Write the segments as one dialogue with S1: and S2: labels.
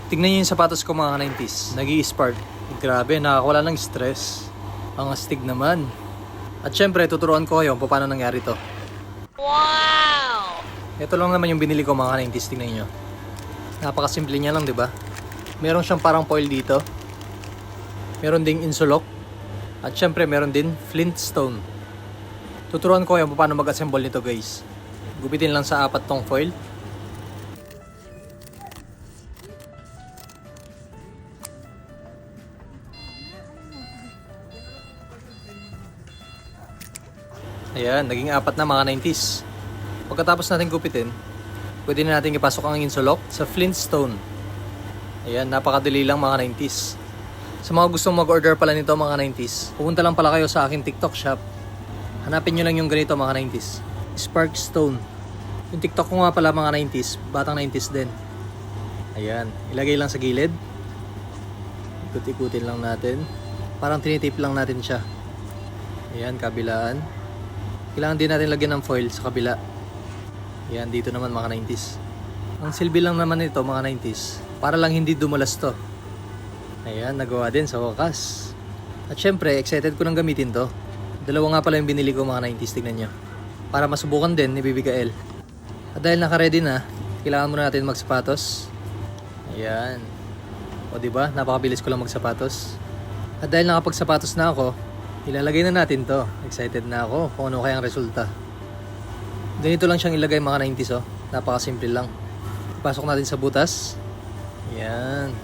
S1: Tingnan niyo yung sapatos ko mga 90s. Nag-i-spark. Grabe, nakakawala ng stress. Ang astig naman. At syempre, tuturuan ko kayo kung paano nangyari to.
S2: Wow!
S1: Ito lang naman yung binili ko mga 90s. Tingnan niyo. Napakasimple niya lang, di ba? Meron siyang parang foil dito. Meron ding insulok. At syempre, meron din flintstone. Tuturuan ko kayo kung paano mag-assemble nito, guys. Gupitin lang sa 4 tong foil. Ayan, naging 4 na mga 90s. Pagkatapos natin gupitin, pwede na natin ipasok ang insulok sa flintstone. Ayan, napakadali lang mga 90s. Sa mga gustong mag-order pala nito mga 90s, pupunta lang pala kayo sa aking TikTok shop. Hanapin nyo lang yung ganito mga 90s. Sparkstone. Yung TikTok ko nga pala mga 90s, batang 90s din. Ayan, ilagay lang sa gilid. Ikut-ikutin lang natin. Parang tinitape lang natin siya. Ayan, kabilaan. Kailangan din natin lagyan ng foil sa kabila. Yan, dito naman mga 90s. Ang silbi lang naman nito mga 90s, para lang hindi dumalas to. Ayan, nagawa din sa wakas. At syempre, excited ko nang gamitin to. Dalawa nga pala yung binili ko mga 90s, tignan nyo. Para masubukan din ni Baby Kael. At dahil naka-ready na, kailangan muna natin magsapatos. Ayan. O diba, napakabilis ko lang magsapatos. At dahil nakapagsapatos na ako, ilalagay na natin to. Excited na ako kung ano kayang resulta. Ganito lang siyang ilagay mga 90s oh. Napakasimple lang. Ipasok natin sa butas. Ayan.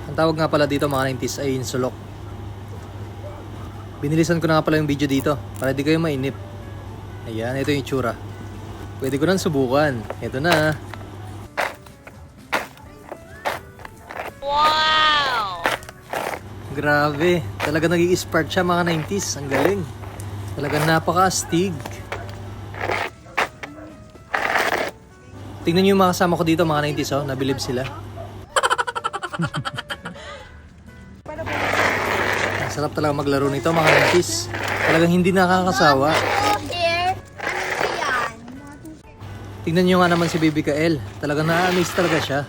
S1: Ang tawag nga pala dito mga 90s ay insulok. Binilisan ko na nga pala yung video dito para di kayo mainip. Ayan, ito yung itsura. Pwede ko nang subukan. Ito na.
S2: Wow!
S1: Grabe, talaga nag-i-spark siya mga 90s. Ang galing. Talagang napaka-astig. Tingnan niyo yung mga kasama ko dito mga 90s oh, nabilib sila. Ang sarap talaga maglaro nito mga 90s. Talagang hindi nakakasawa. Tingnan niyo nga naman si Baby Kael. Talagang na-amaze talaga siya.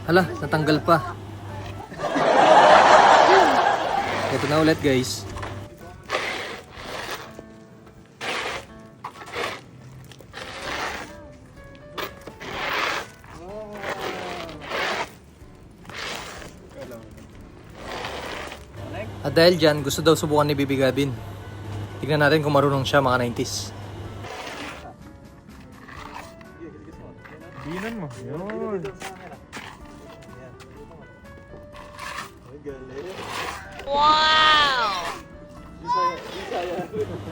S1: Hala, natanggal pa. Ito na ulit guys. At dahil dyan, gusto daw subukan ni Baby Gavin. Tignan natin kung marunong siya mga 90s.
S3: Binan mo. Yun.
S2: Wow!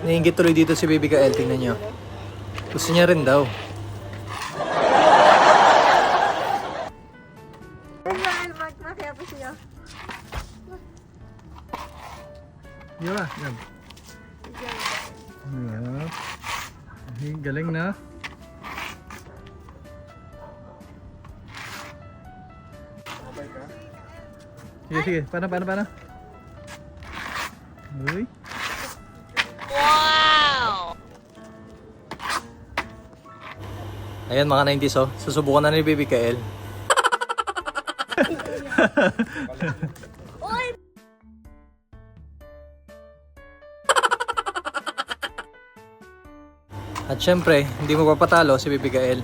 S1: Nainggit tuloy dito si Baby Kael, tingnan nyo. Gusto niya rin daw.
S3: Yun na. Yan. Yan. Ay, galing na. Sige, sige. Paano? Uy.
S2: Wow!
S1: Ayan mga 90s oh, susubukan na ni Baby Kael. At syempre, hindi mo papatalo si Baby Kael.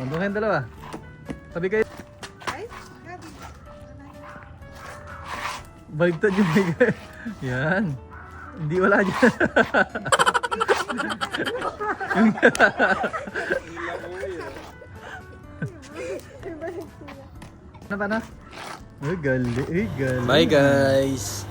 S3: Andun kayong dalawa. Tabi kayo. Baligtad yung bigay. Yan. Hindi wala dyan. Paano? Ay, gali.
S1: Bye guys!